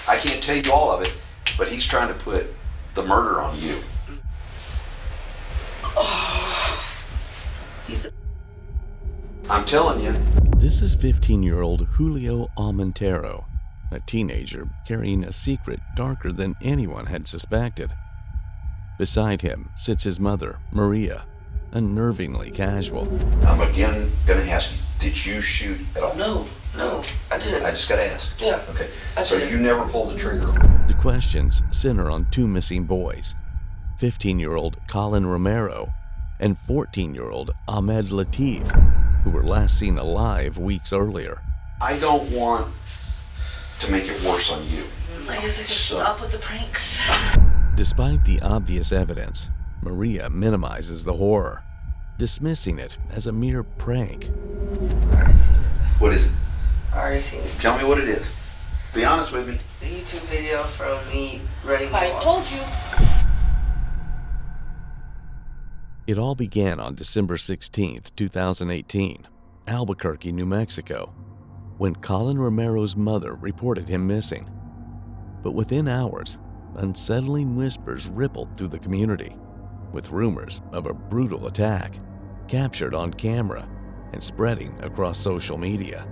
I can't tell you all of it, but he's trying to put the murder on you. I'm telling you. This is 15-year-old Julio Almontero, a teenager carrying a secret darker than anyone had suspected. Beside him sits his mother, Maria, unnervingly casual. I'm again going to ask you, did you shoot at all? No, I didn't. I just got to ask. Yeah. Okay. I So didn't. you never pulled the trigger? The questions center on two missing boys, 15-year-old Colin Romero and 14-year-old Ahmed Latif, who were last seen alive weeks earlier. I don't want to make it worse on you. I guess I could stop with the pranks. Despite the obvious evidence, Maria minimizes the horror, dismissing it as a mere prank. I already seen it. What is it? I already seen it. Tell me what it is. Be honest with me. The YouTube video from me running me I off. told you. It all began on December 16th, 2018, Albuquerque, New Mexico, when Colin Romero's mother reported him missing. But within hours, unsettling whispers rippled through the community, with rumors of a brutal attack captured on camera and spreading across social media.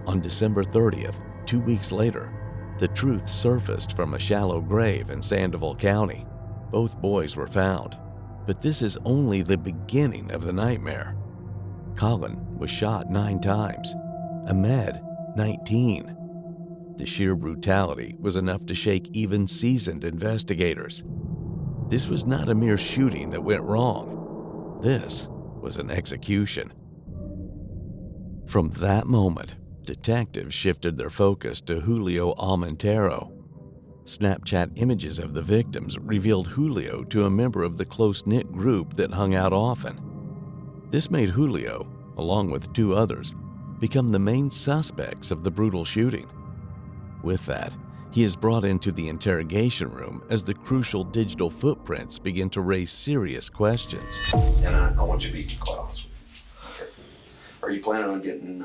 On December 30th, 2 weeks later, the truth surfaced from a shallow grave in Sandoval County. Both boys were found, but this is only the beginning of the nightmare. Colin was shot 9 times, Ahmed 19. The sheer brutality was enough to shake even seasoned investigators. This was not a mere shooting that went wrong. This was an execution. From that moment, detectives shifted their focus to Julio Almontero. Snapchat images of the victims revealed Julio to a member of the close-knit group that hung out often. This made Julio, along with 2 others, become the main suspects of the brutal shooting. With that, he is brought into the interrogation room as the crucial digital footprints begin to raise serious questions. And I want you to be quite honest with me. Okay. Are you planning on getting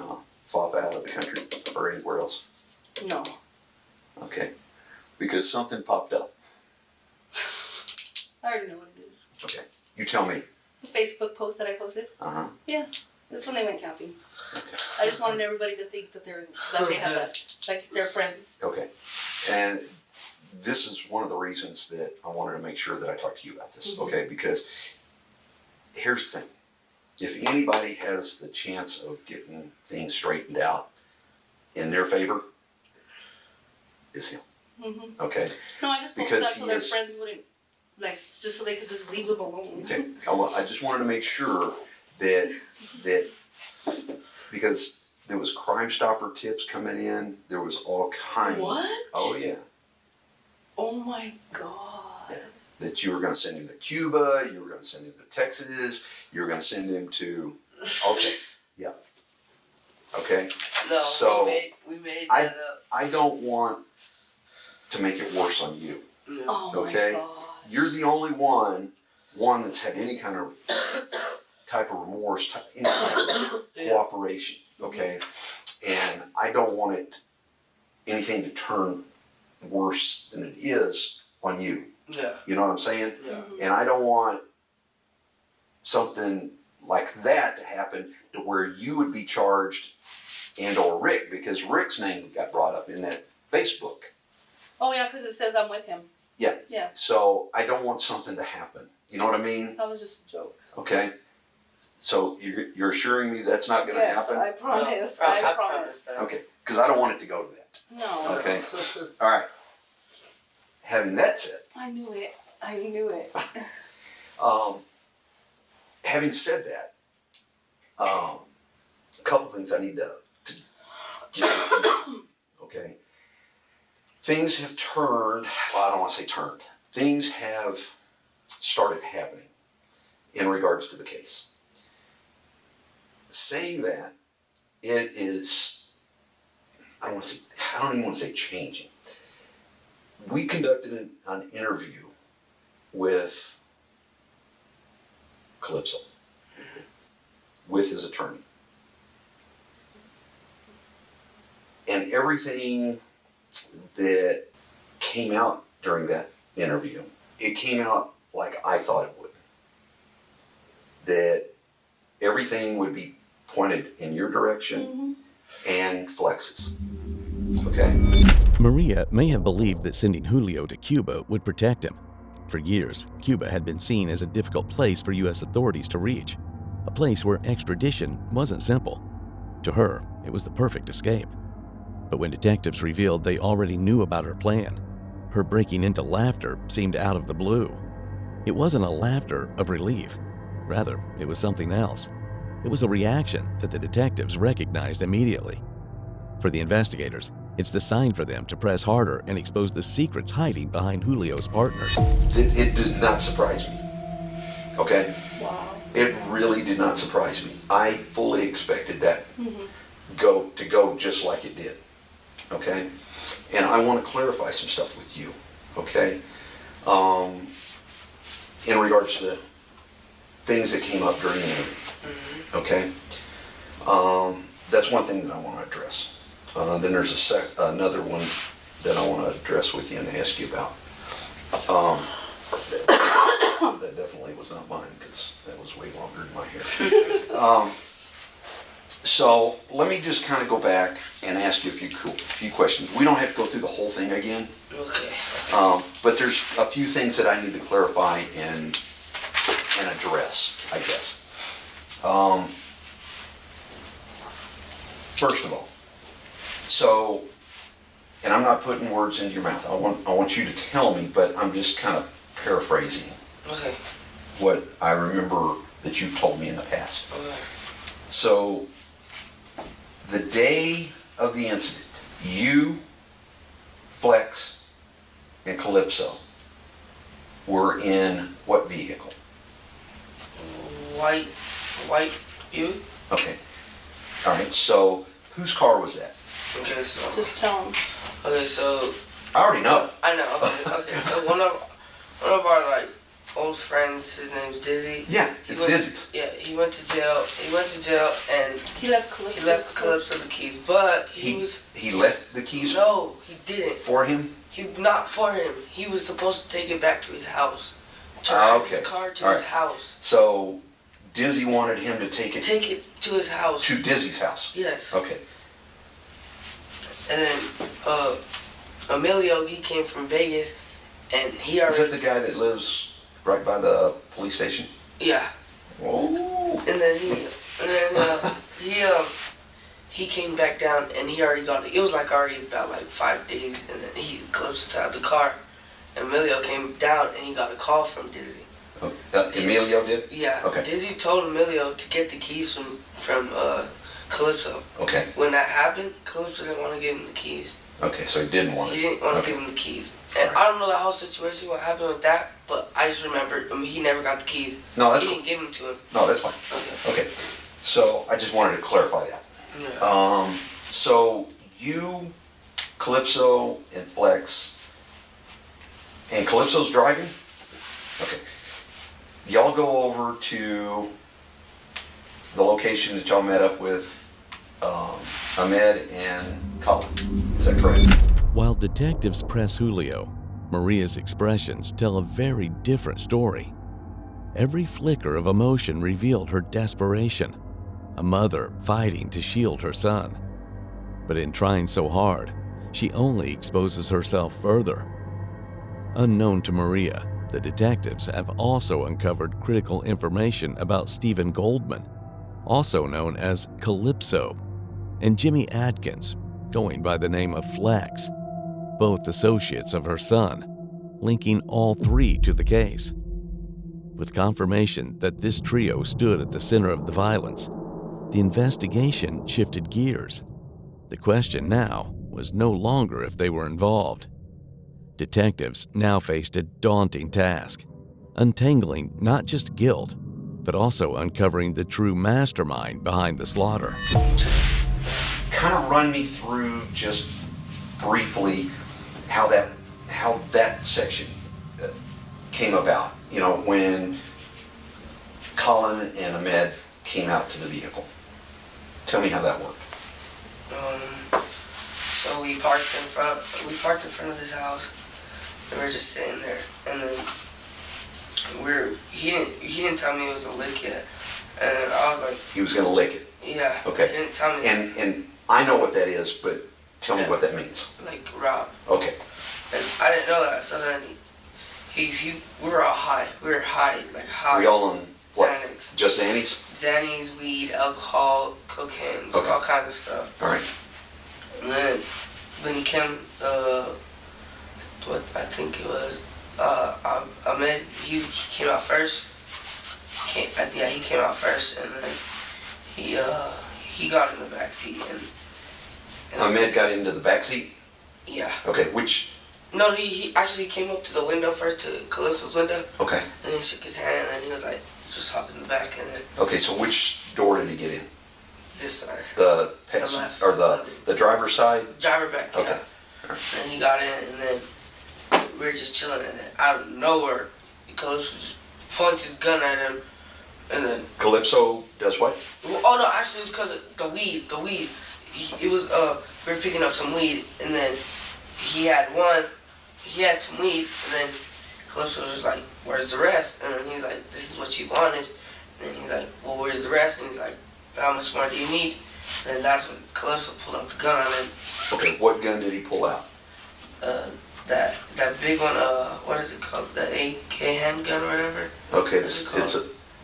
FOP out of the country or anywhere else? No. Okay. Because something popped up. I already know what it is. Okay. You tell me. The Facebook post that I posted. Uh-huh. Yeah. That's when they went camping. Okay. I just wanted everybody to think that they have that, like they're friends. Okay. And this is one of the reasons that I wanted to make sure that I talked to you about this. Mm-hmm. Okay. Because here's the thing. If anybody has the chance of getting things straightened out in their favor, it's him. Mm-hmm. Okay. No, I just posted that so their friends wouldn't, like, just so they could just leave them alone. Okay. I just wanted to make sure that because there was Crime Stopper tips coming in, there was all kinds. What? Oh yeah. Oh my God. Yeah. That you were going to send him to Cuba, you were going to send him to Texas, you were going to send him to. Okay. Yeah. Okay. No, so we made that up. I don't want to make it worse on you. No. Oh Okay? my God. You're the only one that's had any kind of type of remorse, any kind of cooperation. Okay? And I don't want anything to turn worse than it is on you. Yeah. You know what I'm saying? Yeah. And I don't want something like that to happen to where you would be charged and or Rick, because Rick's name got brought up in that Facebook. Oh yeah, because it says I'm with him. Yeah. Yeah. So I don't want something to happen. You know what I mean? That was just a joke. Okay. So you're assuring me that's not going to happen? I promise. No, I promise. Okay. Because I don't want it to go to that. No. Okay. All right. Having that said. I knew it. I knew it. Having said that, a couple things I need to okay. Things have turned, well, I don't want to say turned. Things have started happening in regards to the case. Saying that, it is, I don't even want to say changing. We conducted an interview with Calypso, with his attorney. And everything that came out during that interview, it came out like I thought it would. That everything would be pointed in your direction and Flex's. Okay? Maria may have believed that sending Julio to Cuba would protect him. For years, Cuba had been seen as a difficult place for U.S. authorities to reach, a place where extradition wasn't simple. To her, it was the perfect escape. But when detectives revealed they already knew about her plan, her breaking into laughter seemed out of the blue. It wasn't a laughter of relief. Rather, it was something else. It was a reaction that the detectives recognized immediately. For the investigators, it's the sign for them to press harder and expose the secrets hiding behind Julio's partners. It did not surprise me. Okay? Wow. It really did not surprise me. I fully expected that to go just like it did. Okay? And I want to clarify some stuff with you. Okay? In regards to the things that came up during the interview. Okay? That's one thing that I want to address. Then there's another one that I want to address with you and ask you about. That definitely was not mine, because that was way longer than my hair. So let me just kind of go back and ask you a few questions. We don't have to go through the whole thing again. Okay. But there's a few things that I need to clarify and address, I guess. First of all, so, and I'm not putting words into your mouth. I want you to tell me, but I'm just kind of paraphrasing what I remember that you've told me in the past. Okay. So, the day of the incident, you, Flex, and Calypso were in what vehicle? White Buick. Okay. All right. So, whose car was that? Okay, so. Just tell him. Okay, so. I already know. I know. Okay. So one of our like old friends, his name's Dizzy. Yeah, it's Dizzy's. Yeah, he went to jail. And He left Calypso the keys, but he left the keys. No, he didn't. For him. Not for him. He was supposed to take it back to his house. Drive Okay. his car to his house. So, Dizzy wanted him to take it to his house. To Dizzy's house. Yes. Okay. And then Emilio, he came from Vegas, and he already. Is that the guy that lives right by the police station? Yeah. Oh. And then he came back down, and he already got it. It was like already about like 5 days, and then he closed out the car. Emilio came down, and he got a call from Dizzy. Emilio did? Yeah. Okay. Dizzy told Emilio to get the keys from Calypso. Okay. When that happened, Calypso didn't want to give him the keys. Okay, so he didn't want it. He didn't want to give him the keys. And I don't know the whole situation, what happened with that, but I just remember he never got the keys. No, that's He didn't give them to him. No, that's fine. Okay. So I just wanted to clarify that. Yeah. So you, Calypso, and Flex, and Calypso's driving? Okay. Y'all go over to the location that y'all met up with Ahmed and Colin. Is that correct? While detectives press Julio, Maria's expressions tell a very different story. Every flicker of emotion revealed her desperation, a mother fighting to shield her son. But in trying so hard, she only exposes herself further. Unknown to Maria, the detectives have also uncovered critical information about Stephen Goldman, also known as Calypso, and Jimmy Atkins, going by the name of Flex, both associates of her son, linking all three to the case. With confirmation that this trio stood at the center of the violence, the investigation shifted gears. The question now was no longer if they were involved. Detectives now faced a daunting task, untangling not just guilt, but also uncovering the true mastermind behind the slaughter. Kind of run me through just briefly how that section came about. You know, when Colin and Ahmed came out to the vehicle. Tell me how that worked. So we parked in front of his house, And we're just sitting there, and then he didn't tell me it was a lick yet, and I was like, he was gonna lick it. Yeah. Okay. He didn't tell me. And I know what that is, but tell me what that means. Like rob. Okay. And I didn't know that, so then we were all high. We were high, like high. Were y'all on what? Xanax. Just Xannies? Xannies, weed, alcohol, cocaine, all kinds of stuff. All right. And then when he came, what I think it was, Ahmed, he came out first. He came out first, and then he got in the back seat, and Ahmed got into the back seat? Yeah. Okay, which? No, he actually came up to the window first, to Calypso's window. Okay. And he shook his hand, and then he was like, just hop in the back, and then. Okay, so which door did he get in? This side. The left. or the driver's side? Driver back. Okay. Yeah. Right. And he got in, and then we were just chilling, and then out of nowhere, Calypso just points his gun at him, and then. Calypso does what? Oh no, actually it was because of the weed. It was we were picking up some weed, and then he had some weed, and then Calypso was just like, "Where's the rest?" And then he's like, "This is what you wanted." And then he's like, "Well, where's the rest?" And he's like, "How much more do you need?" And then that's when Calypso pulled out the gun on him. Okay, what gun did he pull out? That big one. What is it called? The AK handgun or whatever. Okay,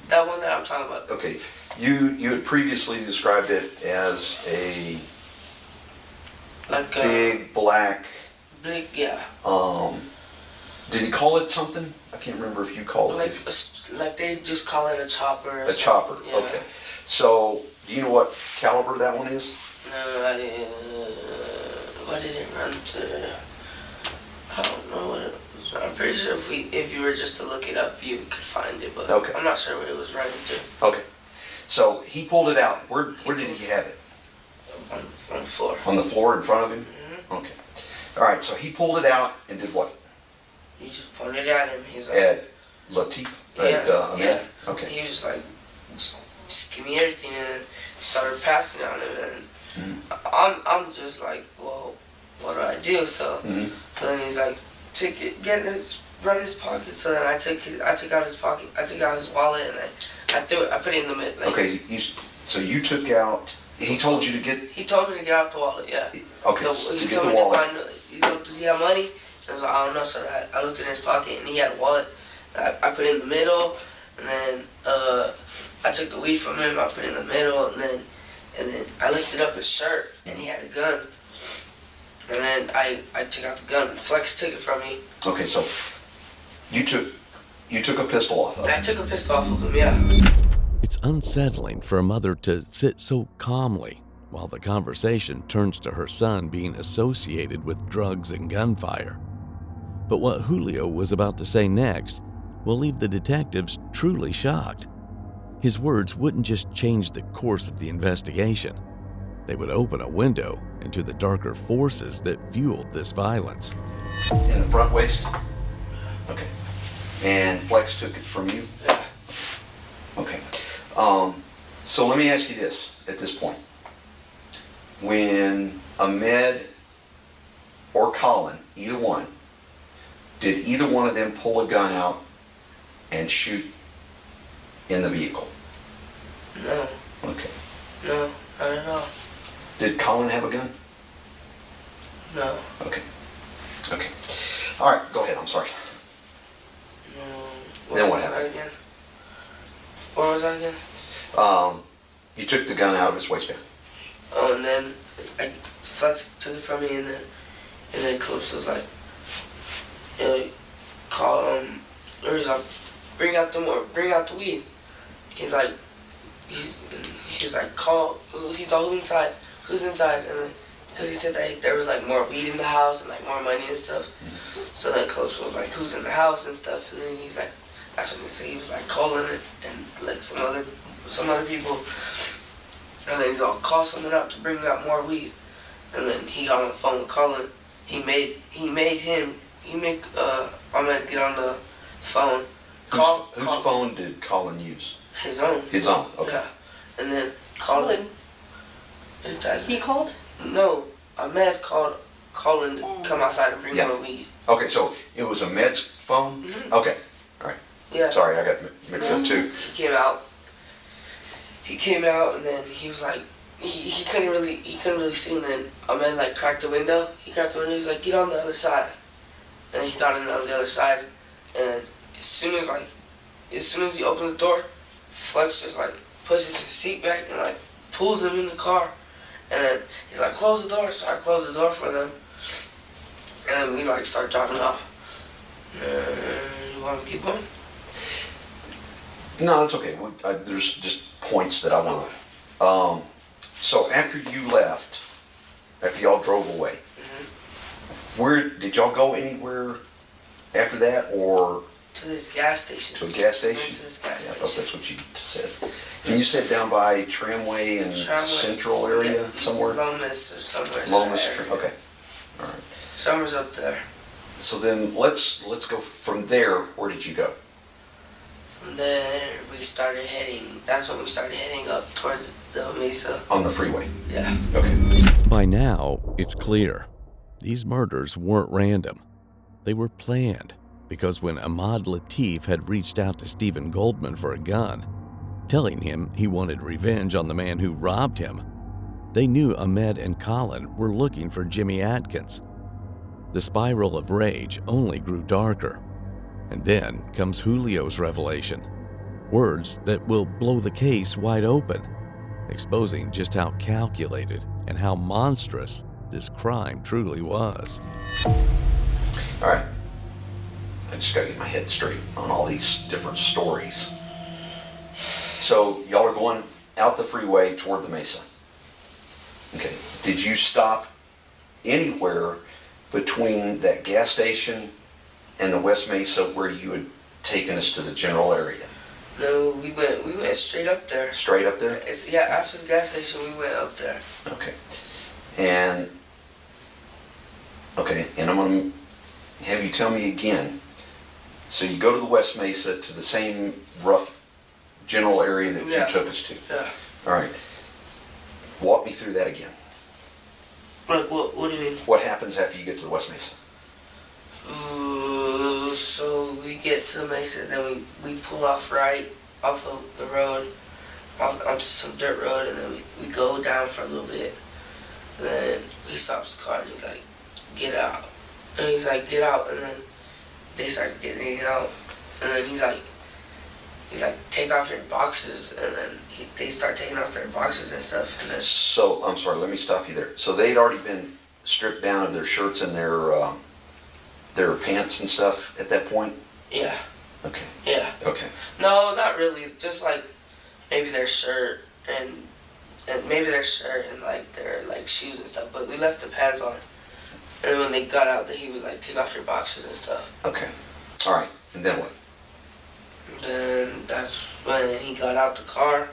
that one that I'm talking about. Okay, you had previously described it as a big black. Big, yeah. Did he call it something? I can't remember if you called it. Like they just call it a chopper. A chopper. Yeah. Okay. So, do you know what caliber that one is? No, I didn't. What did it run to? I don't know what it was. I'm pretty sure if you were just to look it up, you could find it, but okay. I'm not sure what it was running to. Okay. So he pulled it out. Where did he have it? On the floor. On the floor in front of him? Mm-hmm. Okay. All right, so he pulled it out and did what? He just pointed at him. He was like, at Latif? Yeah. Yeah. Okay. He was like, just give me everything, and started passing on him, and I'm just like, well, what do I do? So then he's like, take it, run his pocket. So then I took out his pocket, I took out his wallet, and I threw it, I put it in the mid. Like, okay, so you took out. He told you to get. He told me to get out the wallet. Yeah. Okay. He told me to find. He said, does he have money? And I was like, I don't know. So I looked in his pocket, and he had a wallet. I put it in the middle, and then I took the weed from him. I put it in the middle, and then I lifted up his shirt, and he had a gun. And then I took out the gun. Flex took it from me. Okay, so you took a pistol off of him. I took a pistol off of him, yeah. It's unsettling for a mother to sit so calmly while the conversation turns to her son being associated with drugs and gunfire. But what Julio was about to say next will leave the detectives truly shocked. His words wouldn't just change the course of the investigation. They would open a window into the darker forces that fueled this violence. In the front waist? Okay. And Flex took it from you? Yeah. Okay. So let me ask you this at this point. When Ahmed or Colin, either one, did either one of them pull a gun out and shoot in the vehicle? No. Okay. No, not at all. Did Colin have a gun? No. Okay. Okay. All right, go ahead. I'm sorry. No. Then what happened? What was that again? You took the gun out of his waistband. Oh, and then Flex took it from me, and then Calypso was like, bring out the weed. He's like, he's all, who's inside, and then, because he said that there was like more weed in the house and like more money and stuff. So then Calypso was like, who's in the house and stuff, and then he's like, that's what he said. He was like calling it and like some other people, and then he's all call someone out to bring out more weed, and then he got on the phone with Colin. He made Ahmed get on the phone. Whose phone did Colin use? His own. His own. Okay. Yeah, and then Colin. He called? No, Ahmed called calling to come outside and bring more weed. Okay, so it was Ahmed's phone? Mm-hmm. Okay, all right. Yeah. Sorry, I got mixed up too. He came out and then he was like, he couldn't really see, and then Ahmed like cracked the window. He cracked the window, he was like, get on the other side. And he got on the other side, and then as soon as he opens the door, Flex just like pushes his seat back and like pulls him in the car. And then he's like, close the door. So I closed the door for them. And then we like start driving off. You want to keep going? No, that's okay. There's just points that I want to. So after you left, after y'all drove away, where did y'all go anywhere after that, or to this gas station? To a gas station? We went to this gas station. I thought that's what you said. And you said down by Tramway and Central area somewhere? Lomas or somewhere. Lomas, okay. All right. Somewhere's up there. So then let's go from there. Where did you go? From there that's when we started heading up towards the Mesa. On the freeway? Yeah. Okay. By now, it's clear. These murders weren't random. They were planned, because when Ahmad Latif had reached out to Stephen Goldman for a gun, telling him he wanted revenge on the man who robbed him, they knew Ahmed and Colin were looking for Jimmy Atkins. The spiral of rage only grew darker. And then comes Julio's revelation. Words that will blow the case wide open, exposing just how calculated and how monstrous this crime truly was. All right. I just got to get my head straight on all these different stories. So y'all are going out the freeway toward the Mesa. Okay. Did you stop anywhere between that gas station and the West Mesa where you had taken us to the general area? No, we went straight up there. Straight up there? After the gas station, we went up there. Okay. And I'm going to have you tell me again. So you go to the West Mesa to the same rough general area that you took us to. Yeah. All right. Walk me through that again. Like, what do you mean? What happens after you get to the West Mesa? So we get to the Mesa, then we pull off right off of the road, onto some dirt road, and then we go down for a little bit. And then he stops the car and he's like, get out. And he's like, get out, and then they start getting out. And then he's like, take off your boxes, and then they start taking off their boxes and stuff. And then So, I'm sorry, let me stop you there. So they'd already been stripped down of their shirts and their pants and stuff at that point? Yeah. Okay. Yeah. Okay. No, not really. Just like maybe their shirt and maybe their shirt and like their like shoes and stuff. But we left the pants on. And then when they got out, he was like, take off your boxers and stuff. Okay. All right. And then what? Then that's when he got out the car.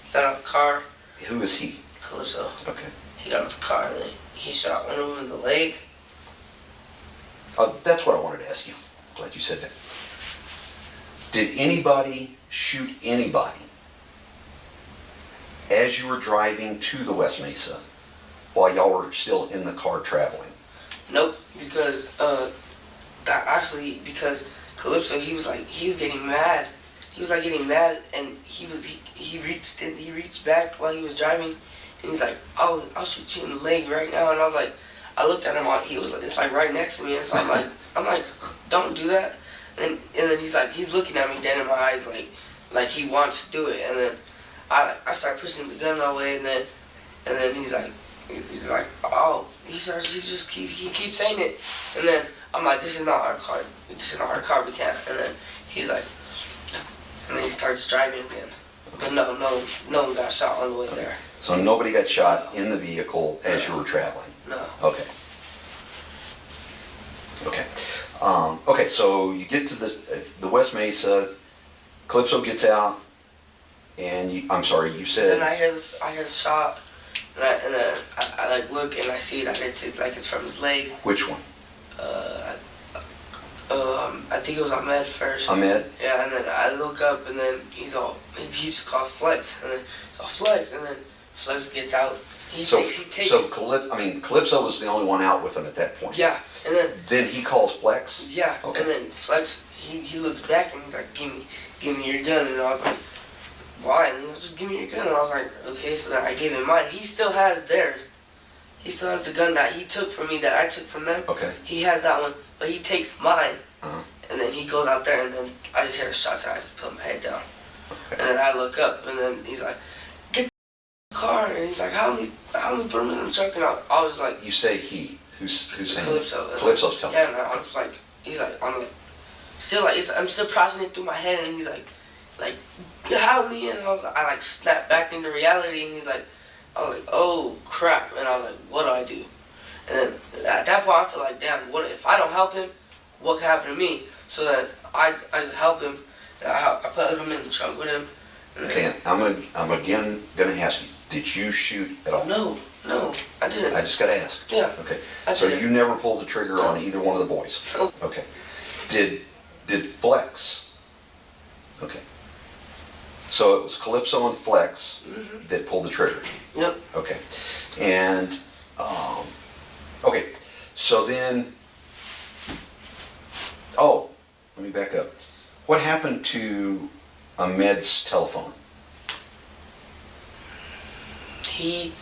He got out the car. Who is he? Calypso. Okay. He got out the car and then he shot one of them in the leg. That's what I wanted to ask you. Glad you said that. Did anybody shoot anybody as you were driving to the West Mesa while y'all were still in the car traveling? Nope, because because Calypso, he was getting mad. He was like getting mad, and he reached back while he was driving, and he's like, I'll shoot you in the leg right now. And I looked at him, it's like right next to me, and so I'm like, don't do that. And then he's looking at me dead in my eyes, like he wants to do it. And then I start pushing the gun my way, and then he's like, oh, he keeps saying it. And then I'm like, this is not our car. This is not our car. We can't. And then he's like, and then he starts driving again. But no one got shot on the way there. So nobody got shot in the vehicle as you were traveling? No. Okay. Okay, so you get to the West Mesa, Calypso gets out, and you said... Then I hear the shot, and then I like look and I see that it's from his leg. Which one? I think it was Ahmed first. Ahmed? Yeah, and then I look up and then he just calls Flex, and then Flex, and then Flex gets out, Calypso was the only one out with him at that point. Yeah, and then he calls Flex. Yeah, okay. And then Flex, he looks back and he's like, give me your gun, and I was like, why? And he was just, give me your gun, and I was like, okay. So then I gave him mine. He still has theirs. He still has the gun that he took from me that I took from them. Okay. He has that one, but he takes mine, uh-huh. And then he goes out there, and then I just hear the shots, and I just put my head down, okay. And then I look up, and then he's like, get the car, and he's like, how many put him in the truck, and I was like, you say he. Who's saying Calypso. Calypso's telling me. Yeah, and I was like, he's like, I'm still processing it through my head, and he's like, help me, and I snapped back into reality, and I was like, oh crap, and I was like, what do I do? And then at that point, I feel like, damn, what if I don't help him? What could happen to me? So then I help him. I put him in the trunk with him. Okay, I'm again gonna ask you, did you shoot at all? No, I didn't. I just gotta ask. Yeah. Okay. So you never pulled the trigger on either one of the boys? No. Okay. Did Flex? Okay. So it was Calypso and Flex that pulled the trigger? Yep. Okay. And, okay. So then, let me back up. What happened to Ahmed's telephone? He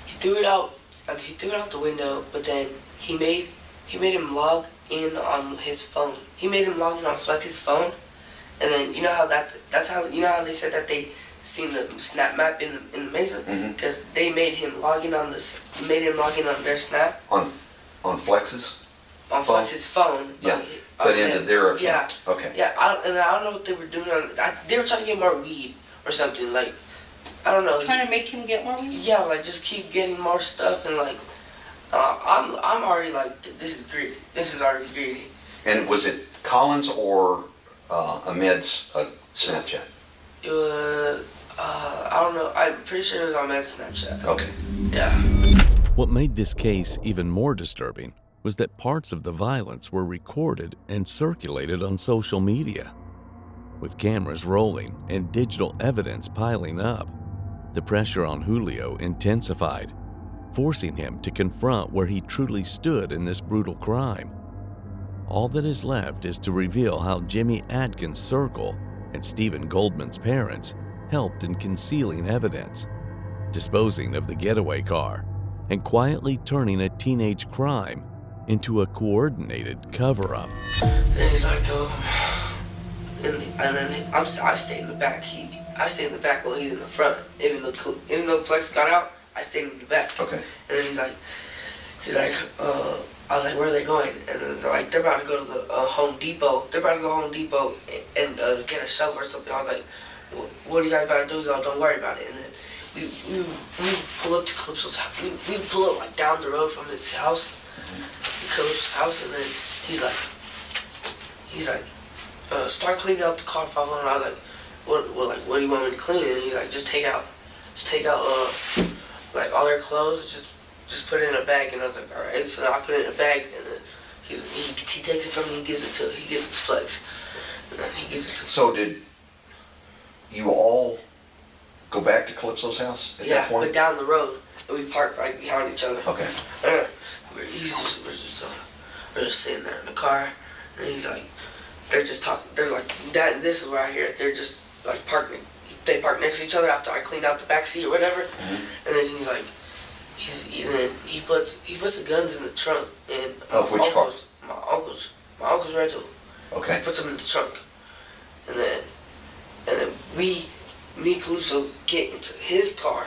threw it out. He threw it out the window, but then he made him log in on his phone. He made him log in on Flex's phone, and then you know how that's how they said that they seen the snap map in the Mesa, because they made him log in on their snap on Flex's phone? Flex's phone. Yeah, but into their account. Yeah. Okay. Yeah, I don't know what they were doing. They were trying to get more weed or something, like, I don't know. Trying to make him get more weed? Yeah, like just keep getting more stuff, and like I'm already like, this is greedy. This is already greedy. And was it Collins or Ahmed's Snapchat? It was I don't know. I'm pretty sure it was on Ahmed's Snapchat. Okay. Yeah. What made this case even more disturbing was that parts of the violence were recorded and circulated on social media. With cameras rolling and digital evidence piling up, the pressure on Julio intensified, forcing him to confront where he truly stood in this brutal crime. All that is left is to reveal how Jimmy Adkins' circle and Stephen Goldman's parents helped in concealing evidence, disposing of the getaway car, and quietly turning a teenage crime into a coordinated cover-up. Then he's like, and then I stayed in the back. I stayed in the back while he's in the front. Even though Flex got out, I stayed in the back. Okay. And then he's like, I was like, where are they going? And then they're like, they're about to go to the Home Depot. They're about to go to Home Depot and get a shovel or something. I was like, what are you guys about to do? He's like, don't worry about it. And then we pull up to Calypso's house. We pull up like down the road from his house, Calypso's house, and then he's like, start cleaning out the car, Papa. And I was like, what do you want me to clean? And he's like, just take out like all their clothes, just put it in a bag. And I was like, all right. So I put it in a bag, and then he takes it from me, he gives it to Flex, and then he gives it to. So did you all go back to Calypso's house at that point? Yeah, but down the road, and we parked right behind each other. Okay. We're just sitting there in the car, and he's like, they're just talking. They're like, Dad, this is where I hear it. They're just like parking. They park next to each other after I cleaned out the back seat or whatever. And then he's like, he puts the guns in the trunk. And of which car? My uncle's rental. Okay. He puts them in the trunk, and then me and Calypso get into his car.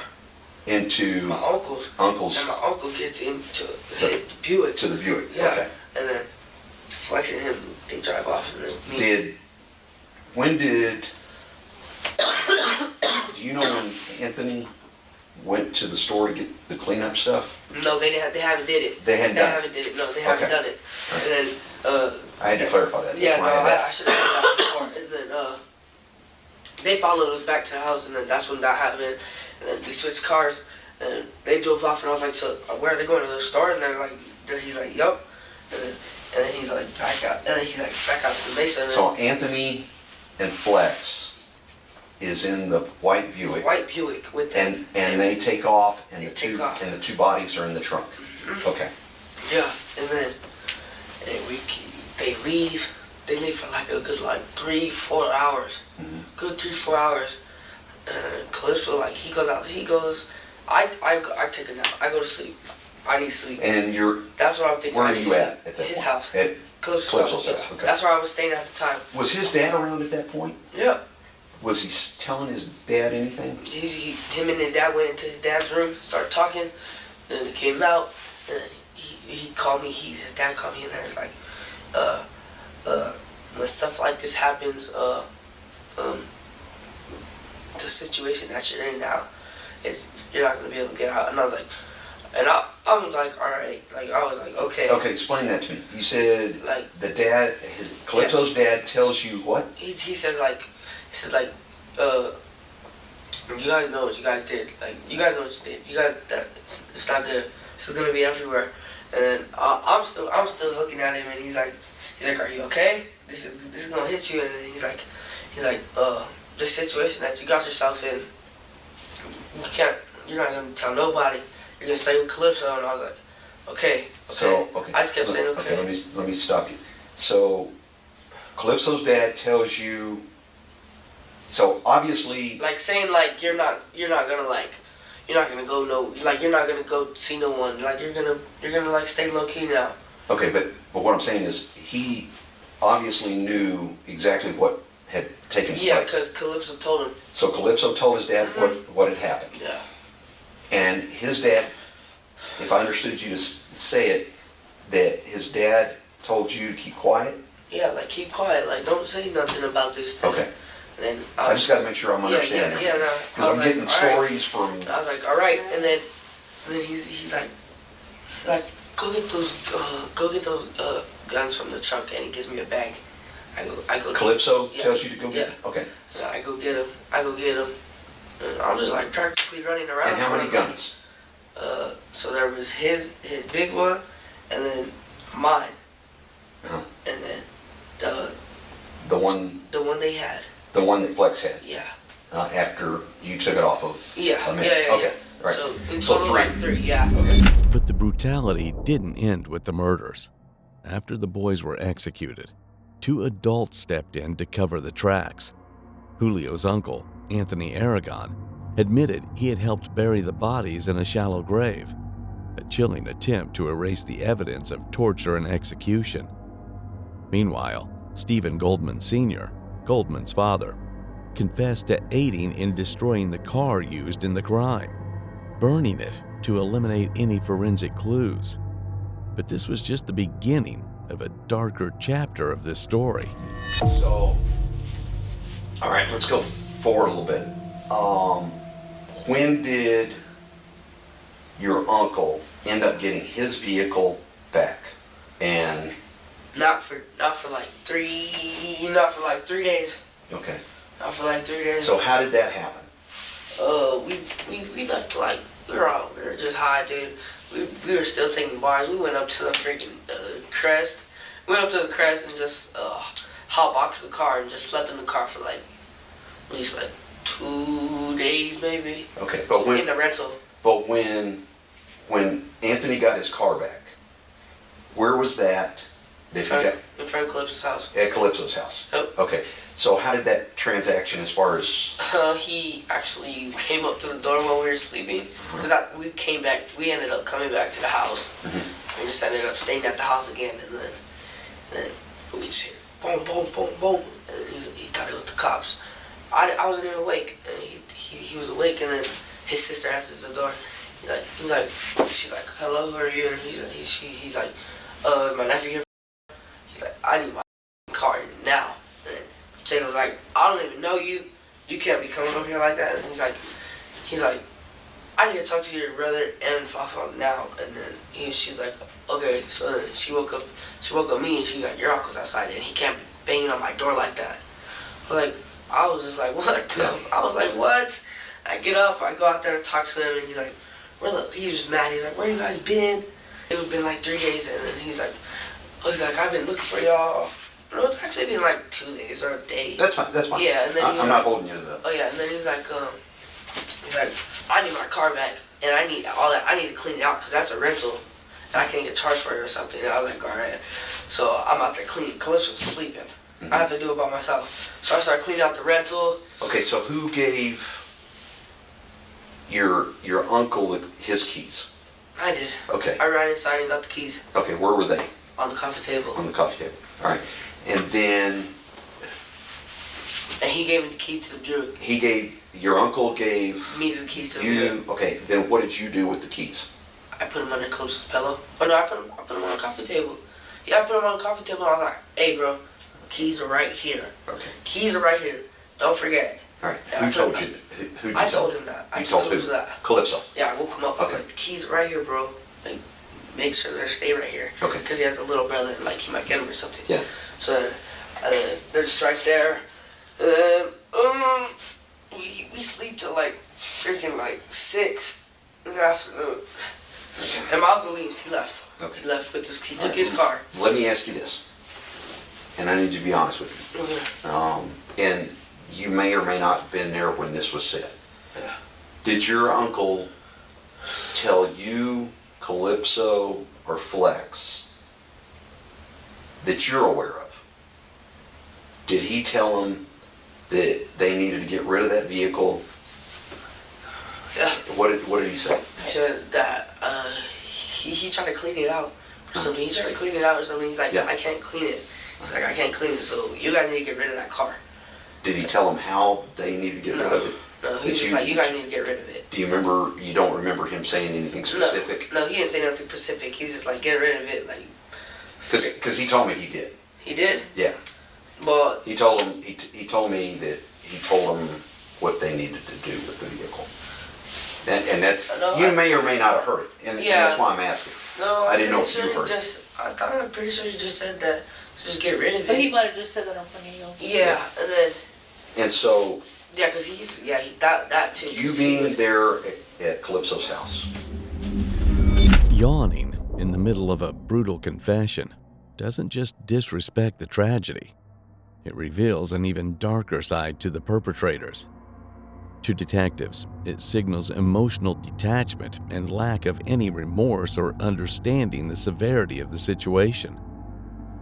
Into my uncle's. And my uncle gets into the Buick. To the Buick. Yeah. Okay. And then Flex and him, they drive off, and then do you know when Anthony went to the store to get the cleanup stuff? No, they haven't did it. They haven't did it. No, they haven't done it. Right. And then I had to clarify that. Yeah, I should have said that before. And then they followed us back to the house, and then that's when that happened. And then we switched cars, and they drove off, and I was like, so where are they going, to the store? And they're like, he's like, yup. And then he's like, back out. And then he's like, back out to the Mesa. So Anthony and Flex is in the white Buick. White Buick with them. And they take off, and They the take two off. and the two bodies are in the trunk. Okay. Yeah, and then they leave. They leave for like a good 3-4 hours. Good 3-4 hours. Calypso, like, he goes out. He goes. I take a nap. I go to sleep. I need sleep. And That's what I'm thinking. where are you at that His point? house. At Calypso's Calypso's house. Okay. That's where I was staying at the time. Was his dad around at that point? Yeah. Was he telling his dad anything? Him and his dad went into his dad's room, started talking, and he came out, and he called me. His dad called me in there. He's like, when stuff like this happens, the situation that you're in now, you're not gonna be able to get out. And I was like, I was like, all right, like I was like, okay. Okay, explain that to me. You said like the dad, Calypso's dad tells you what? He says like, you guys know what you guys did. Like, you guys know what you did. You guys, it's not good. This is gonna be everywhere. And then I'm still looking at him, and he's like, are you okay? This is gonna hit you. And then he's like, this situation that you got yourself in, you're not gonna tell nobody. You're gonna stay with Calypso. And I was like, okay. So, okay. I just kept saying okay. Let me stop you. So, Calypso's dad tells you. So obviously, like saying like you're not gonna go see no one. Like you're gonna like stay low key now. Okay, but what I'm saying is he obviously knew exactly what had taken place. Yeah, because Calypso told him. So Calypso told his dad what had happened. Yeah. And his dad, if I understood you to say it, that his dad told you to keep quiet? Yeah, like keep quiet, like don't say nothing about this thing. Okay. And then I just got to make sure I'm understanding. Yeah, no. Because I'm getting stories from. I was like, all right, and then he's like, go get those guns from the trunk, and he gives me a bag. I go. Calypso tells you to go get them? Okay. So I go get them. And I'm just like practically running around. And how many guns? So there was his big one, and then mine, and then the one they had. The one that Flex had. Yeah. After you took it off of. Yeah. a man. Yeah. Okay. Right. So in total, like 3. Yeah. Okay. But the brutality didn't end with the murders. After the boys were executed, 2 adults stepped in to cover the tracks. Julio's uncle, Anthony Aragon, admitted he had helped bury the bodies in a shallow grave, a chilling attempt to erase the evidence of torture and execution. Meanwhile, Stephen Goldman Sr., Goldman's father, confessed to aiding in destroying the car used in the crime, burning it to eliminate any forensic clues. But this was just the beginning of a darker chapter of this story. So, all right, let's go forward a little bit. When did your uncle end up getting his vehicle back? And Not for like 3 days. okay. Not for like 3 days. So how did that happen? We left like we were just high, dude. We were still taking bars. We went up to the freaking crest. We went up to the crest and just hotboxed the car and just slept in the car for like at least like 2 days maybe. Okay, but in the rental. But when Anthony got his car back, where was that? In front of Calypso's house. At Calypso's house. Yep. Okay. So how did that transaction, as far as? He actually came up to the door while we were sleeping. Because we ended up coming back to the house. We just ended up staying at the house again, and then we just hear boom, boom, boom, boom, and he thought it was the cops. I wasn't even awake, and he was awake, and then his sister answers the door. She's like, hello, who are you? And he's like, my nephew here. He's like, I need my car now. And Jada was like, I don't even know you. You can't be coming up here like that. And he's like, I need to talk to your brother and Fafa now. And then she's like, okay. So then she woke up me, and she's like, your uncle's outside, and he can't be banging on my door like that. I was just like, what? I was like, what? I get up, I go out there and talk to him, and he's like, he was mad. He's like, where you guys been? It was been like 3 days, and then he's like, I've been looking for y'all. No, it's actually been like 2 days or a day. That's fine. That's fine. Yeah, and then I'm not holding you to that. Oh yeah, and then he's like, I need my car back, and I need all that. I need to clean it out because that's a rental, and I can't get charged for it or something. And I was like, all right. So I'm out there cleaning. Calypso's sleeping. I have to do it by myself. So I started cleaning out the rental. Okay, so who gave your uncle his keys? I did. Okay. I ran inside and got the keys. Okay, where were they? On the coffee table. On the coffee table. All right. And then and he gave me the keys to the Buick. Your uncle gave me the keys to the Buick. Okay, then what did you do with the keys? I put them under Calypso's pillow. Oh no, I put them on the coffee table. Yeah, I put them on the coffee table and I was like, hey bro, keys are right here. Okay. Keys are right here. Don't forget. All right. Yeah, Who told you? I told him that. You told Calypso who? that. Calypso. Yeah, I woke him up. Okay. Like, the keys are right here, bro. Like, make sure they stay right here. Okay. Because he has a little brother, and like he might get him or something. Yeah. So they're just right there. And then we sleep till like freaking like 6 in the afternoon. Okay. And my uncle leaves. He left. Okay. He left with his. He took his car. Let me ask you this, and I need you to be honest with me. Okay. And you may or may not have been there when this was said. Yeah. Did your uncle tell you, Calypso, or Flex that you're aware of? Did he tell them that they needed to get rid of that vehicle? Yeah. What did he say? He said that he tried to clean it out or something. He tried to clean it out or something. He's like, Yeah. I can't clean it. He's like, I can't clean it, so you guys need to get rid of that car. Did he tell them how they needed to get rid of it? No, he was just like, you guys need to get rid of it. Do you remember, you don't remember him saying anything specific? No, he didn't say nothing specific. He's just like, get rid of it. Like, Because he told me he did. he did? Yeah. But He told him. He told me that he told them what they needed to do with the vehicle. And that you may or may not have heard it, and that's why I'm asking. No, I didn't know if you heard it. I'm pretty sure he just said that. Just get rid of it. But he might have just said that in front of you. Yeah, and then. And so. Yeah, because that too. You being there at Calypso's house. Yawning in the middle of a brutal confession doesn't just disrespect the tragedy. It reveals an even darker side to the perpetrators. To detectives, it signals emotional detachment and lack of any remorse or understanding the severity of the situation.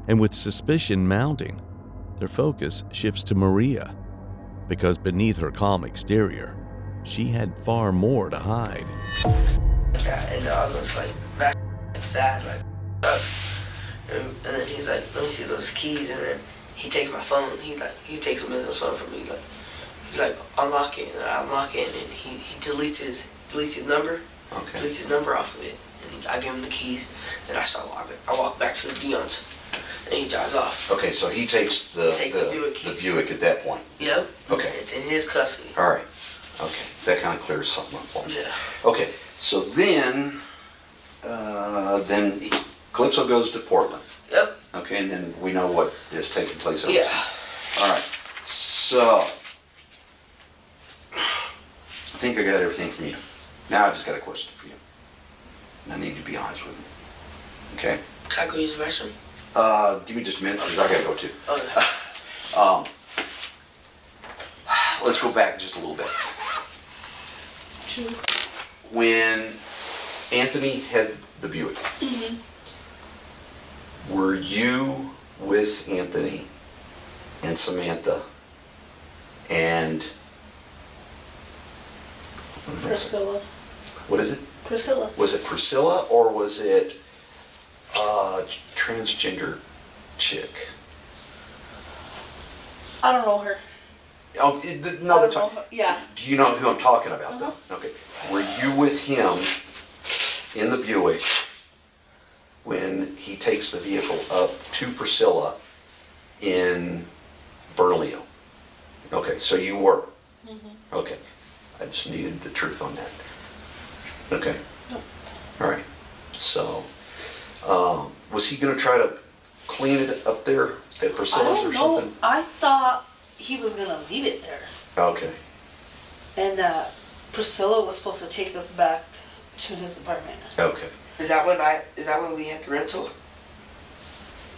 And with suspicion mounting, their focus shifts to Maria, because beneath her calm exterior, she had far more to hide. Yeah, and I was just like, that's sad, like, sucks. And then he's like, let me see those keys, and then he takes my phone. He takes his phone from me. He's like, unlock it, and I unlock it, and he deletes his number. Okay. Deletes his number off of it, and I give him the keys, and I start walking. I walk back to the Dion's, and he drives off. Okay, so he takes the Buick at that point. Yep. Okay. It's in his custody. All right. Okay, that kind of clears something up for me. Yeah. Okay, so then Calypso goes to Portland. Yep. Okay, and then we know what is taking place. Yeah. All right. So I think I got everything from you. Now I just got a question for you. And I need you to be honest with me. Okay. Can I go use the restroom? Give me just a minute because I gotta go too. Okay. Let's go back just a little bit. True. When Anthony had the Buick, were you with Anthony and Samantha and Priscilla. what is it? Priscilla. Was it Priscilla or was it transgender chick? I don't know her. Oh, no, that's fine. Yeah. Do you know who I'm talking about, though? Okay. Were you with him in the Buick when he takes the vehicle up to Priscilla in Bernalillo? Okay, so you were. Okay. I just needed the truth on that. Okay. Yep. All right. So, was he going to try to clean it up there at Priscilla's or something? I thought he was gonna leave it there. Okay. And Priscilla was supposed to take us back to his apartment. Okay. Is that when we had the rental?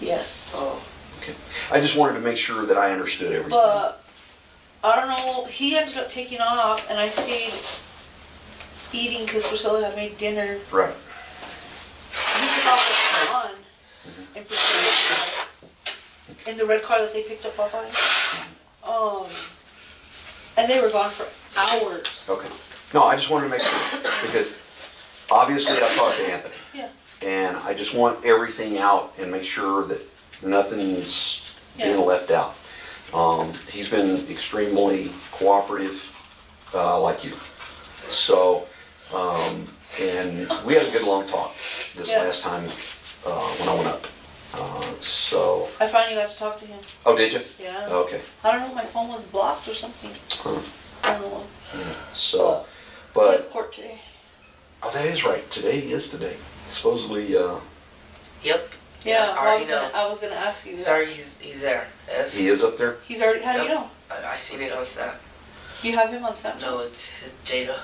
Yes. Oh. Okay. I just wanted to make sure that I understood everything. But I don't know. He ended up taking off, and I stayed eating because Priscilla had made dinner. Right. He took off at 1, and Priscilla in the red car that they picked up off I. And they were gone for hours. Okay. No, I just wanted to make sure because obviously I talked to Anthony. Yeah. And I just want everything out and make sure that nothing's being left out. He's been extremely cooperative, like you. So, and we had a good long talk this last time when I went up. So. I finally got to talk to him. Oh, did you? Yeah. Okay. I don't know, my phone was blocked or something. I don't know what. So, He has but. court today. Oh, that is right. Today is today. Supposedly, Yep. Yeah, I already know. I was gonna ask you. He's already he's there. Yes. he is up there. He's already. How do you know? I seen it on Snap. You have him on Snapchat. No, it's his Jada.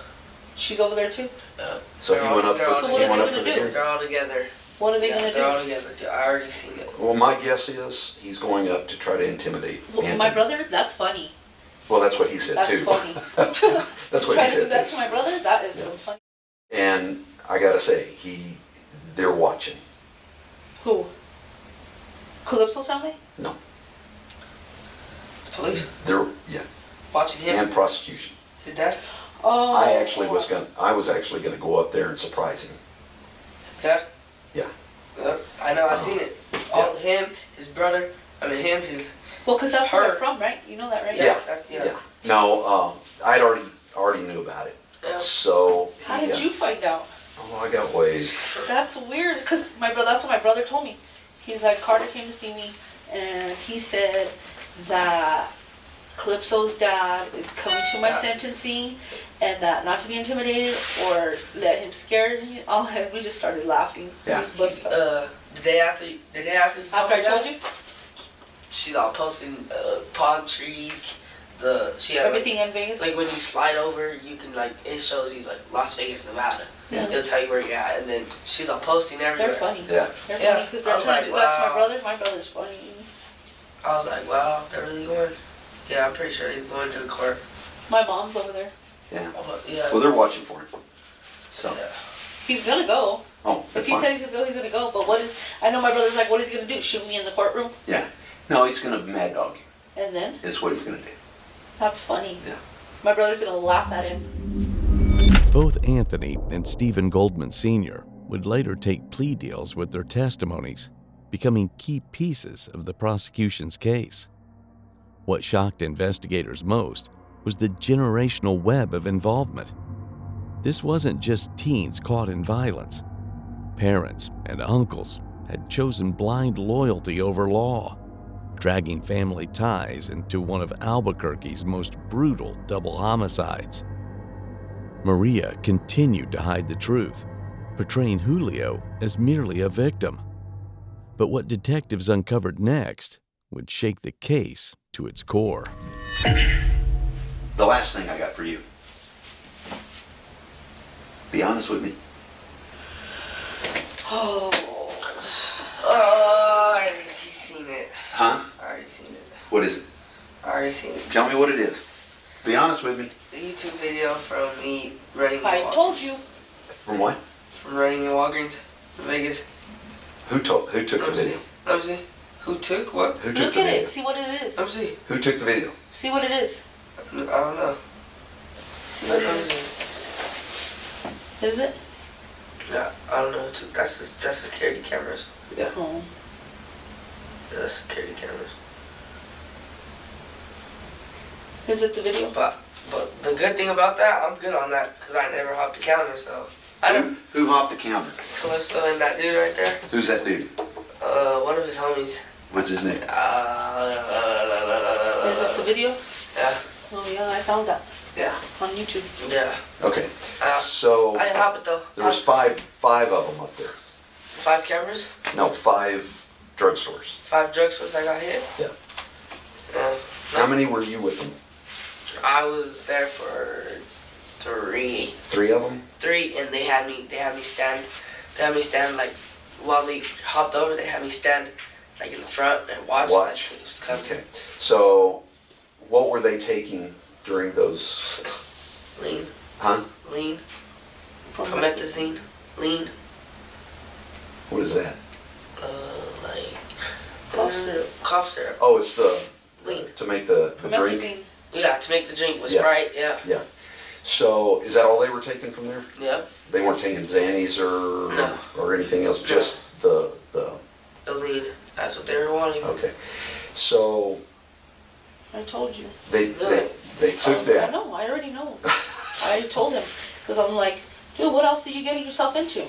She's over there too. So he went up they're all for, So what he are went they up for gonna the do? hearing. They're all together. What are they gonna They're all do? together. I already seen it. Well, my guess is he's going up to try to intimidate Well, Anthony. my brother? That's funny. Well, that's what he said That's too. funny. That's what Try he to do said that too. to my brother? That is Yeah. so funny. And I gotta say, they're watching. Who? Calypso's family? No, Police they're watching him. and prosecution. His dad. Oh. I was actually gonna go up there and surprise him. His dad. Yeah. Yep. I know. I seen it. All him, his brother. I mean him, his. Well, because that's where Her. they're from, right? You know that, right? Yeah. Yeah. No, I'd already knew about it. Yeah. So. How did you find out? Oh, I got ways. That's weird, because that's what my brother told me. He's like, Carter came to see me, and he said that Calypso's dad is coming to my sentencing, and that not to be intimidated or let him scare me. Oh, and we just started laughing. Yeah. He was- The day after you After I told that, you, she's all posting palm trees. She had everything in Vegas. like when you slide over, you can it shows you like Las Vegas, Nevada. Yeah. It'll tell you where you're at, and then she's all posting everywhere. They're funny. Yeah. They're Yeah. funny because they're I was trying like, to do that to my wow. brother. My brother's funny. I was like, wow, they're really going. Yeah, I'm pretty sure he's going to the court. My mom's over there. Yeah. Oh, yeah. Well, they're watching for him. So. Yeah. He's gonna go. Oh, If that's he fine. said he's gonna go, he's gonna go. But I know my brother's like, what is he gonna do? Shoot me in the courtroom? Yeah. No, he's gonna mad dog you. And then? Is what he's gonna do. That's funny. Yeah. My brother's gonna laugh at him. Both Anthony and Stephen Goldman Sr. would later take plea deals with their testimonies, becoming key pieces of the prosecution's case. What shocked investigators most was the generational web of involvement. This wasn't just teens caught in violence. Parents and uncles had chosen blind loyalty over law, dragging family ties into one of Albuquerque's most brutal double homicides. Maria continued to hide the truth, portraying Julio as merely a victim. But what detectives uncovered next would shake the case to its core. The last thing I got for you. Be honest with me. Oh, I already seen it. Huh? I already seen it. What is it? I already seen it. Tell me what it is. Be honest with me. The YouTube video from me running. I told you. From what? From running in Walgreens in Vegas. Who took the video? Let me see. Who took what? Who took Look the at video? it. See what it is. Let me see. Who took the video? See what it is. I don't know. See what it Let me is. see. Is it? Yeah, I don't know. That's security cameras. Yeah. Oh. Yeah, that's security cameras. Is it the video? But the good thing about that, I'm good on that because I never hopped the counter. So I don't. Who hopped the counter? Calypso and that dude right there. Who's that dude? One of his homies. What's his name? Is it the video? Yeah. Oh yeah, I found that Yeah. on YouTube. Yeah. Okay. I So didn't hop it though. there was five of them up there. 5 cameras, No, 5 drugstores. 5 drugstores that got hit. Yeah. Yeah. How many were you with them? I was there for 3, 3 of them? and they had me stand like while they hopped over. They had me stand like in the front and watch. Watch. Like, it was coming. Okay. So, what were they taking during those? Lean. Huh? Lean. Promethazine. Lean. What is that? Like Cough syrup. Cough syrup. Oh, it's the Lean. to make the drink. Promethazine. Yeah, to make the drink with Yeah. Sprite. Yeah. Yeah. So, is that all they were taking from there? Yeah. They weren't taking Xannies No. or anything else. No. Just the. The lean. That's what they were wanting. Okay. So I told you. they took I that. know. I already know. I told him because I'm like, dude, what else are you getting yourself into?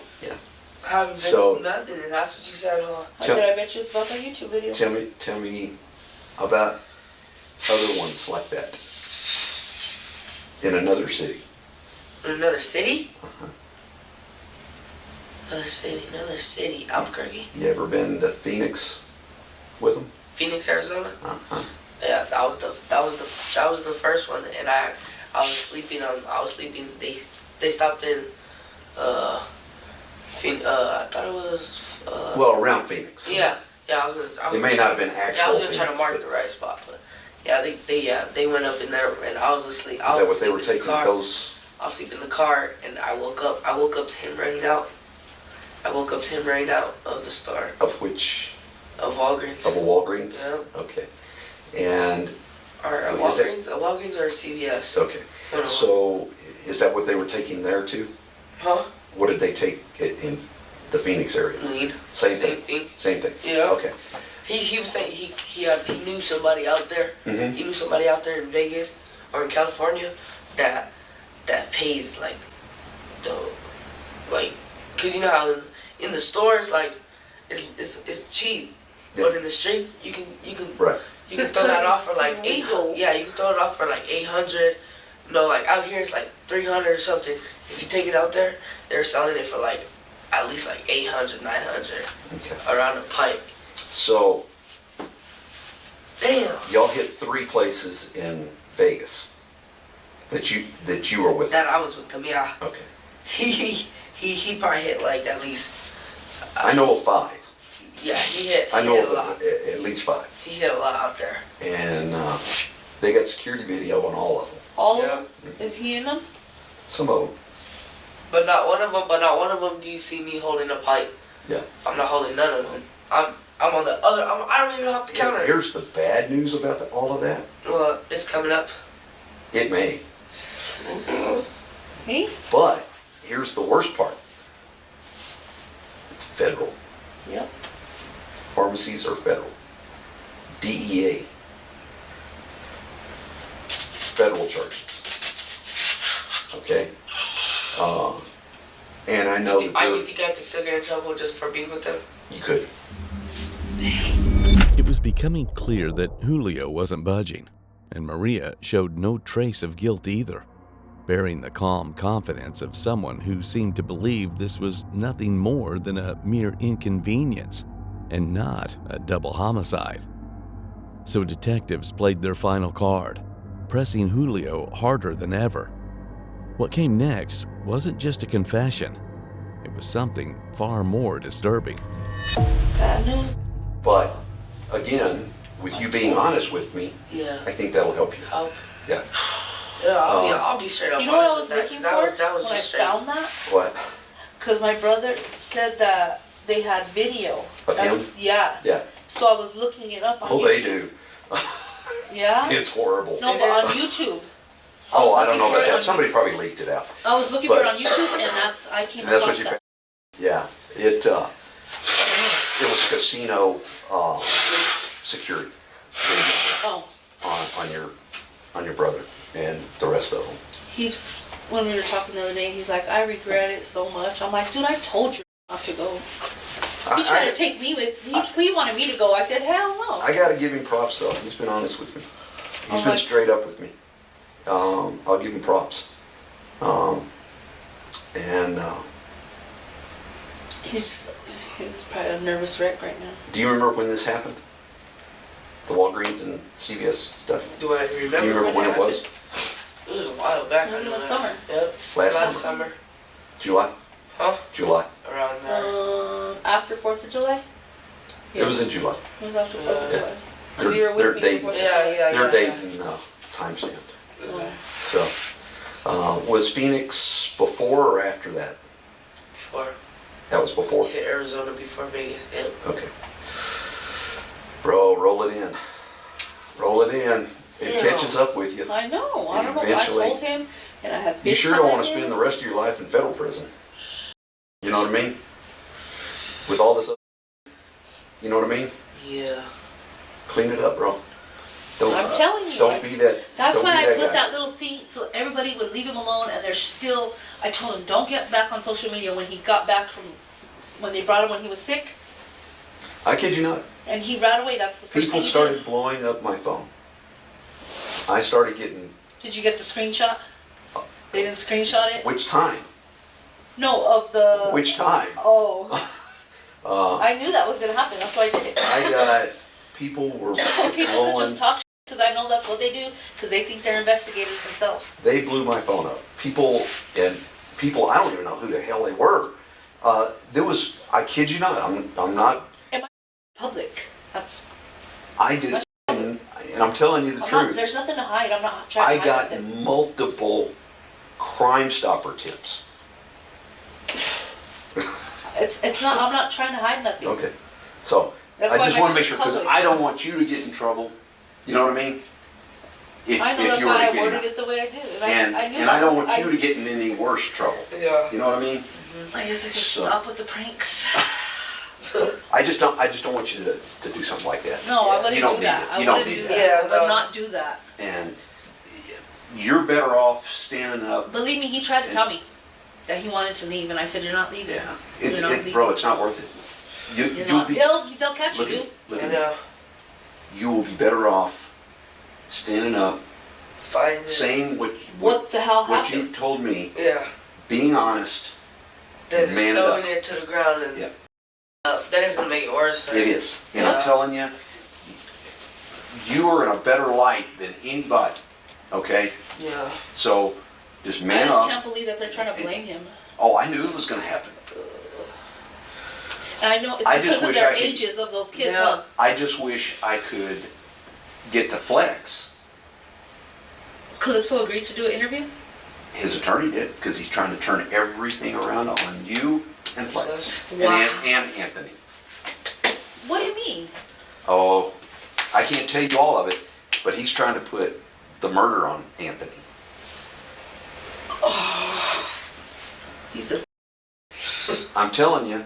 Haven't been So- nothing. And that's what you said, huh? I said, I bet you it's about that YouTube video. Tell me about other ones like that in another city. In another city? Uh-huh. Another city. Albuquerque. You ever been to Phoenix with them? Phoenix, Arizona. Uh-huh. Yeah, that was the first one, and I was sleeping. They stopped in. I thought it was. Well, around Phoenix. Yeah. I was gonna. It may not have been Yeah, I actual. was gonna try to Phoenix, mark but the right spot, but yeah, they went up in there, and I was asleep. Is that what they were taking? Those. I was asleep in the car, and I woke up to him running out. I woke up to him running out of the store. Of which? Of Walgreens. Of a Walgreens. Yeah. Okay. And. Or a Is that- Walgreens or a CVS. Okay. One of them. So, is that what they were taking there too? Huh? What did they take in the Phoenix area? Lead. Same Same thing. thing. Same thing. Yeah. Okay. He was saying he knew somebody out there. Mhm. He knew somebody out there in Vegas or in California that pays like cause you know how in the stores like it's cheap, Yeah. but in the street you can Right. you can It's throw that 'cause off for like it's 800. illegal. Yeah, you can throw it off for like 800. No, like out here it's like 300 or something. If you take it out there, they're selling it for like at least like 800, 900 Okay. around a pipe. So, Damn. y'all hit 3 places in Vegas that you were with. That I was with them. Yeah. Okay. He probably hit like at least. I know of 5. Yeah, he hit. I He know hit a of lot. at least 5. He hit a lot out there. And they got security video on all of them. All Yeah. of them? Is he in them? Some of them. But not one of them. Do you see me holding a pipe? Yeah. I'm not holding none of them. I'm on the other. I don't even have the counter. Here's the bad news about all of that. Well, it's coming up. It may. See? But here's the worst part. It's federal. Yep. Pharmacies are federal. DEA. Federal charges. Okay? And I know that You think I could still get in trouble just for being with them? you could. It was becoming clear that Julio wasn't budging, and Maria showed no trace of guilt either, bearing the calm confidence of someone who seemed to believe this was nothing more than a mere inconvenience and not a double homicide. So detectives played their final card, pressing Julio harder than ever. What came next wasn't just a confession. It was something far more disturbing. Bad news. But again, with you being honest with me, Yeah. I think that'll help you. I'll, Yeah. yeah, I'll be straight up. You know what I honest was with looking that. for That was when I just straight. found that? What? Because my brother said that they had video. Of him? Yeah. Yeah. So I was looking it up on Oh, YouTube. they do. Yeah? It's horrible. No, It but on is. YouTube. Oh, I don't know looking about for it that. on- Somebody probably leaked it out. I was looking But- for it on YouTube, and I came And that's what across you that. found. Yeah. It was casino security Oh, on your brother and the rest of them. when we were talking the other day, he's like, I regret it so much. I'm like, dude, I told you not to go. He tried to take me with, he wanted me to go. I said, hell no. I gotta give him props though. He's been honest with me. He's Oh, been like- straight up with me. I'll give him props. He's probably a nervous wreck right now. Do you remember when this happened? The Walgreens and CVS stuff? Do I remember? Do you remember when it happened? was? It was a while back. It was I in know the that. summer. Yep. Last summer. July? Huh? July. Around there. After 4th of July? It was in July. It was after 4th of July. They're- 'Cause you were with they're me dating. before Yeah, They're yeah. dating time stamped. Oh. So, was Phoenix before or after that? Before. That was before. Hit Arizona before Vegas. Yep. Okay. Bro, roll it in. Roll it in. It Yeah. catches up with you. I know. I don't know. I Eventually. told him, and I have. You bitched sure don't want to about spend it. the rest of your life in federal prison. You know what I mean? With all this, you know what I mean? Yeah. Clean it up, bro. Don't, I'm telling you. Don't be that. That's don't why be I put guy. that little thing so everybody would leave him alone, and they're still. I told him don't get back on social media when he got back from when they brought him when he was sick, I kid you not. and he ran away. That's the first People thing he started did. blowing up my phone. I started getting. Did you get the screenshot? They didn't screenshot it. Which time? No, of the. Which time? Oh, Uh, I knew that was gonna happen. That's why I did it. I got people were People that blowing. just talk because I know that's what they do because they think they're investigators themselves. They blew my phone up. People I don't even know who the hell they were. There was. I kid you not. I'm not. Public. That's. I did. And I'm telling you the truth. There's nothing to hide. I'm not trying I to hide got nothing. multiple Crime Stopper tips. It's not. I'm not trying to hide nothing. Okay. So That's I why just my want to make shit's sure because public. I don't want you to get in trouble. You know what I mean? If, I know if that's you were why to I get worded in, it the way I did. and I knew and that I don't was- want you to get in any worse trouble. Yeah. You know what I mean? I guess I just So- stop with the pranks. I just don't want you to do something like that. No, I wouldn't You don't do need that. it. I You don't wouldn't need do that. that. I Yeah, no. would not do that. And you're better off standing up. Believe me, he tried to tell me that he wanted to leave, and I said, "You're not leaving." Yeah, You're not leaving. bro, it's not worth it. You're You'll not. be. They'll catch Look you. at, look I at, know. you will be better off standing up, Find it. saying What the hell what you happened? told me, Yeah. being honest. Then just Man it throwing up. it to the ground and Yeah. That is gonna make it worse. Right? It is, and Yeah. I'm telling you, you are in a better light than anybody. Okay, Yeah. so just I man just up. can't believe that they're trying to blame him. Oh, I knew it was going to happen. And I know it's I just because of wish their I could- ages of those kids. Yeah. Huh? I just wish I could get to Flex. Calypso agreed to do an interview. His attorney did because he's trying to turn everything around on you and Flex Wow. and Anthony. What do you mean? Oh, I can't tell you all of it, but he's trying to put the murder on Anthony. He's a. I'm telling you,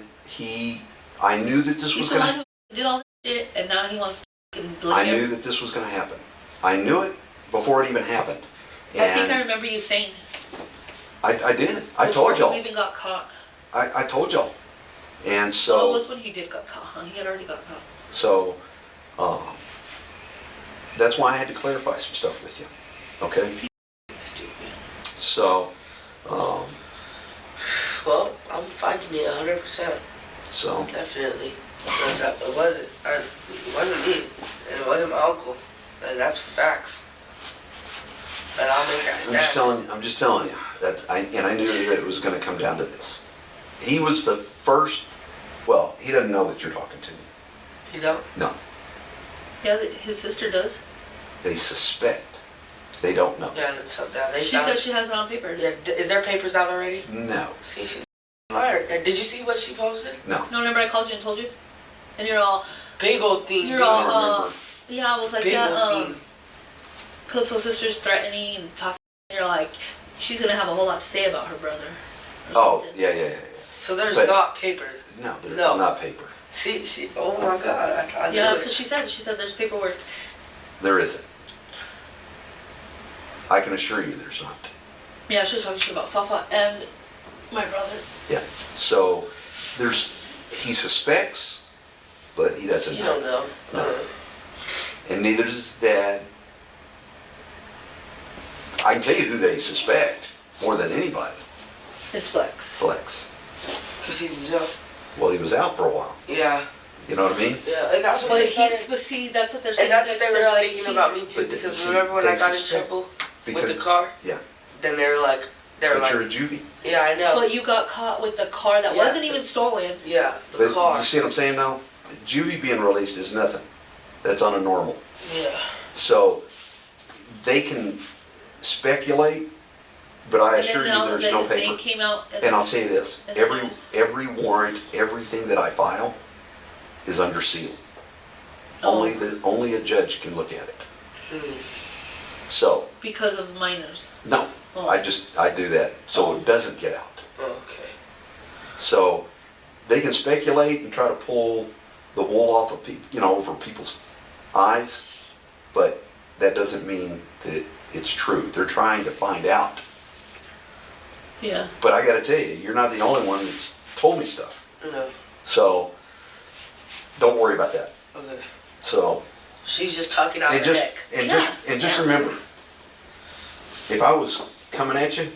I knew that this He's was the going one to. who did all this shit, and now he wants to blame I him. knew that this was going to happen. I knew it before it even happened. I think I And remember you saying. I did. I before told y'all. he even got caught. I told y'all. And Oh, so. it was when he did got caught. Huh? He had already got caught. So, that's why I had to clarify some stuff with you. Okay? Stupid. So, Well, I'm finding it 100%. so, Definitely. Because it wasn't me. And it wasn't my uncle. And that's facts. And I'll make that stand. I'm just telling you that and I knew that it was going to come down to this. He was the first, well, he doesn't know that you're talking to me. You don't? No. Yeah, his sister does. They suspect. They don't know. Yeah, that's something. They She found- says she has it on paper. Yeah, is there papers out already? No. See, she's a liar. Did you see what she posted? No. No, remember I called you and told you? And you're all, Big old thing. You're big all, I don't remember. yeah, I was like, Big yeah, old thing. Calypso's sister's threatening and talking. And you're like, she's gonna have a whole lot to say about her brother. or Oh, something. yeah. So there's But- not papers. No, there's No. not paper. See, oh my God, I knew Yeah, it. that's what she said. She said there's paperwork. There isn't. I can assure you there's not. Yeah, she was talking shit about Fafa and my brother. Yeah. So, he suspects, but he doesn't You know. don't know. No. And neither does his dad. I can tell you who they suspect more than anybody. His flex. Flex. Because he's in jail. Well, he was out for a while. Yeah. You know what I mean? Yeah, and that's what But they started. but see, that's what they're saying. And that's what they were They're like, thinking about me too. But Because see, remember when they I got in suspect- trouble with Because the car? yeah. Then they were like, But you're a juvie. yeah, I know. But you got caught with the car that Yeah. wasn't even stolen. Yeah, the But car. you see what I'm saying now? juvie being released is nothing. That's on a normal. Yeah. So they can speculate, but I And assure then you now there's that no his name paper. came out. And I'll tell you this, in the news. every warrant, everything that I file is under seal. Oh. Only a judge can look at it. So, Because of minors. no, Oh. I do that so it doesn't get out. Okay. So they can speculate and try to pull the wool off of people, over people's eyes, but that doesn't mean that it's true. They're trying to find out. Yeah. But I got to tell you, you're not the only one that's told me stuff. No. So don't worry about that. Okay. So She's just talking out and her just neck. and Yeah. just remember, if I was coming at you,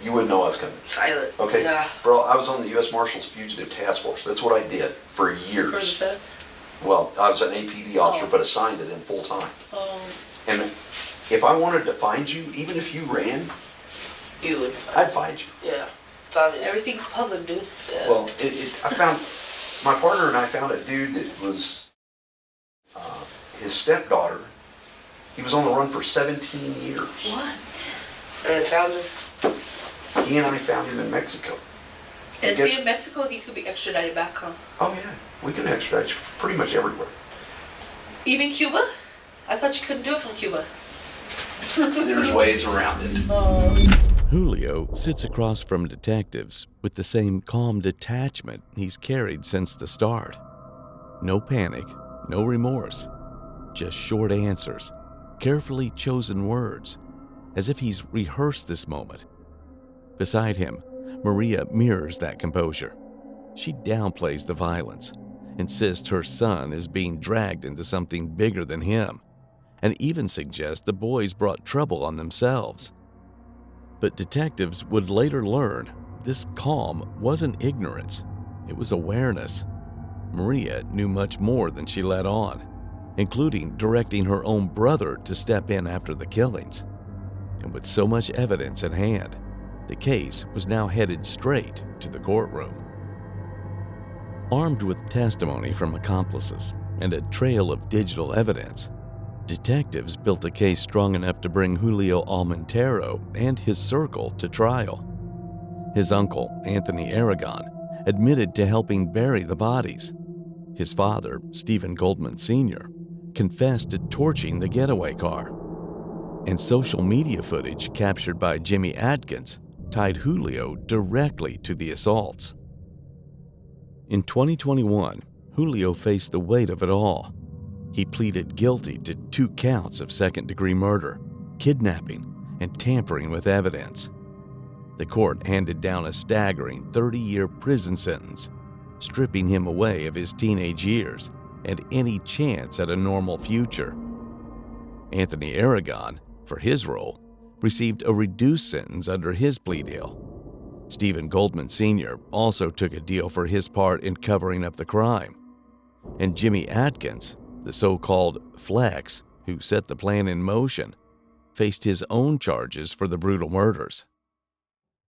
you wouldn't know I was coming. Silent. Okay, Yeah. bro. I was on the U.S. Marshals Fugitive Task Force. That's what I did for years. For the feds. Well, I was an APD officer, Oh. but assigned to them full time. Oh. And if I wanted to find you, even if you ran, You would. I'd find you. Yeah. It's obvious. Everything's public, dude. Yeah. Well, I found, my partner and I found a dude that was his stepdaughter. He was on the run for 17 years. What? And they found her. He and I found him in Mexico. And guess- see, in Mexico, you could be extradited back, huh? Oh yeah, we can extradite you pretty much everywhere. Even Cuba? I thought you couldn't do it from Cuba. There's ways around it. Oh. Julio sits across from detectives with the same calm detachment he's carried since the start. No panic, no remorse, just short answers, carefully chosen words, as if he's rehearsed this moment. Beside him, Maria mirrors that composure. She downplays the violence, insists her son is being dragged into something bigger than him, and even suggests the boys brought trouble on themselves. But detectives would later learn this calm wasn't ignorance, it was awareness. Maria knew much more than she let on, including directing her own brother to step in after the killings. And with so much evidence at hand, the case was now headed straight to the courtroom. Armed with testimony from accomplices and a trail of digital evidence, detectives built a case strong enough to bring Julio Almontero and his circle to trial. His uncle, Anthony Aragon, admitted to helping bury the bodies. His father, Stephen Goldman Sr., confessed to torching the getaway car. And social media footage captured by Jimmy Adkins tied Julio directly to the assaults. In 2021, Julio faced the weight of it all. He pleaded guilty to 2 counts of second-degree murder, kidnapping, and tampering with evidence. The court handed down a staggering 30-year prison sentence, stripping him away of his teenage years and any chance at a normal future. Anthony Aragon, for his role, received a reduced sentence under his plea deal. Stephen Goldman Sr. also took a deal for his part in covering up the crime. And Jimmy Adkins, the so-called Flex, who set the plan in motion, faced his own charges for the brutal murders.